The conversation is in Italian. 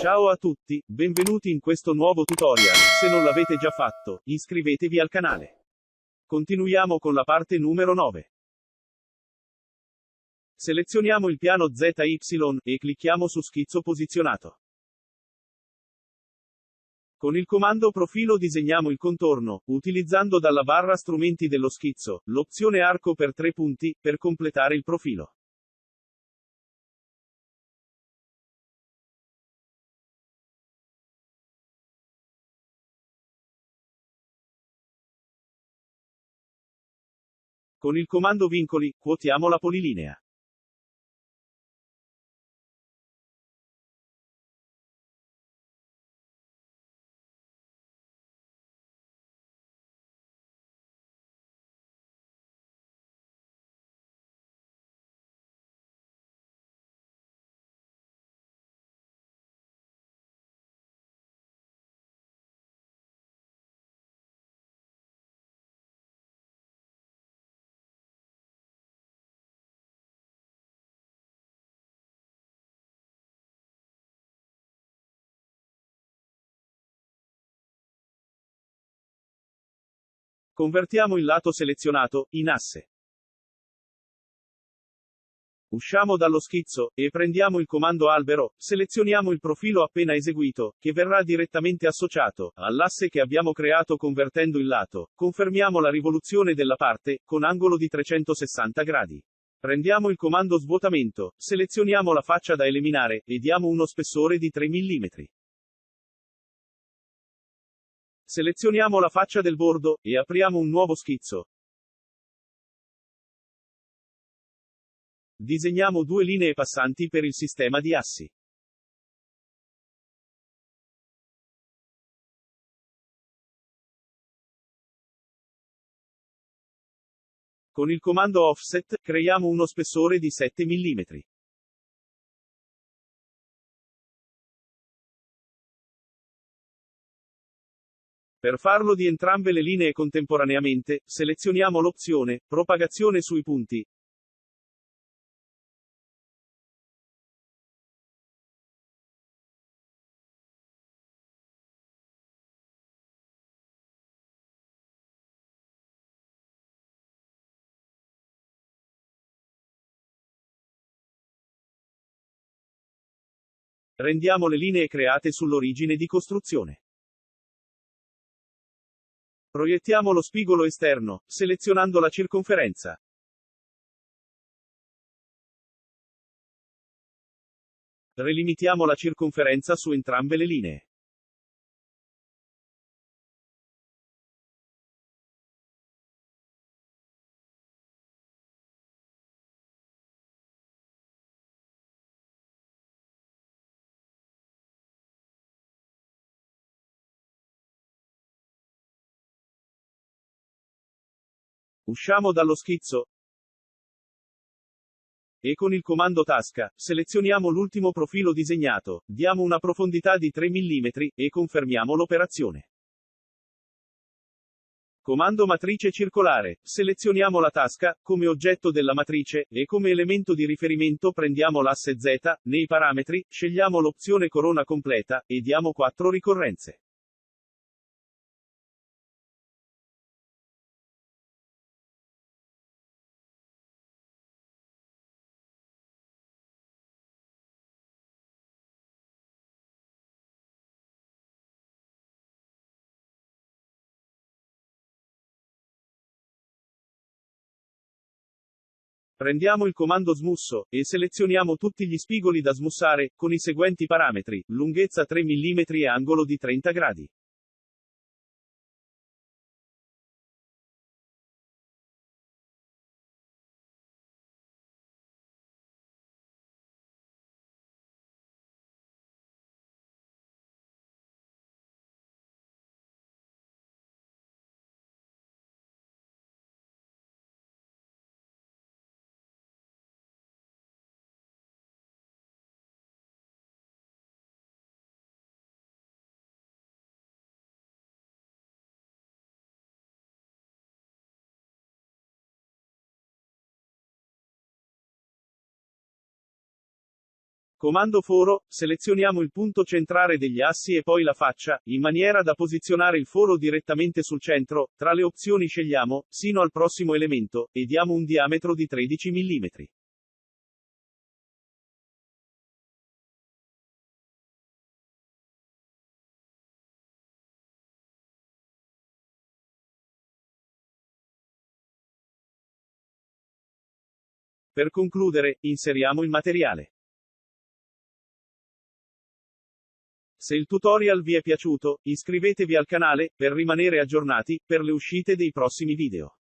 Ciao a tutti, benvenuti in questo nuovo tutorial. Se non l'avete già fatto, iscrivetevi al canale. Continuiamo con la parte numero 9. Selezioniamo il piano ZY e clicchiamo su schizzo posizionato. Con il comando profilo disegniamo il contorno, utilizzando dalla barra strumenti dello schizzo, l'opzione arco per 3 punti, per completare il profilo. Con il comando vincoli, quotiamo la polilinea. Convertiamo il lato selezionato in asse. Usciamo dallo schizzo, e prendiamo il comando albero, selezioniamo il profilo appena eseguito, che verrà direttamente associato all'asse che abbiamo creato convertendo il lato. Confermiamo la rivoluzione della parte, con angolo di 360 gradi. Prendiamo il comando svuotamento, selezioniamo la faccia da eliminare, e diamo uno spessore di 3 mm. Selezioniamo la faccia del bordo, e apriamo un nuovo schizzo. Disegniamo due linee passanti per il sistema di assi. Con il comando offset, creiamo uno spessore di 7 mm. Per farlo di entrambe le linee contemporaneamente, selezioniamo l'opzione propagazione sui punti. Rendiamo le linee create sull'origine di costruzione. Proiettiamo lo spigolo esterno, selezionando la circonferenza. Relimitiamo la circonferenza su entrambe le linee. Usciamo dallo schizzo, e con il comando tasca, selezioniamo l'ultimo profilo disegnato, diamo una profondità di 3 mm, e confermiamo l'operazione. Comando matrice circolare, selezioniamo la tasca, come oggetto della matrice, e come elemento di riferimento prendiamo l'asse Z, nei parametri, scegliamo l'opzione corona completa, e diamo 4 ricorrenze. Prendiamo il comando smusso, e selezioniamo tutti gli spigoli da smussare, con i seguenti parametri, lunghezza 3 mm e angolo di 30 gradi. Comando foro, selezioniamo il punto centrale degli assi e poi la faccia, in maniera da posizionare il foro direttamente sul centro. Tra le opzioni scegliamo, sino al prossimo elemento, e diamo un diametro di 13 mm. Per concludere, inseriamo il materiale. Se il tutorial vi è piaciuto, iscrivetevi al canale, per rimanere aggiornati, per le uscite dei prossimi video.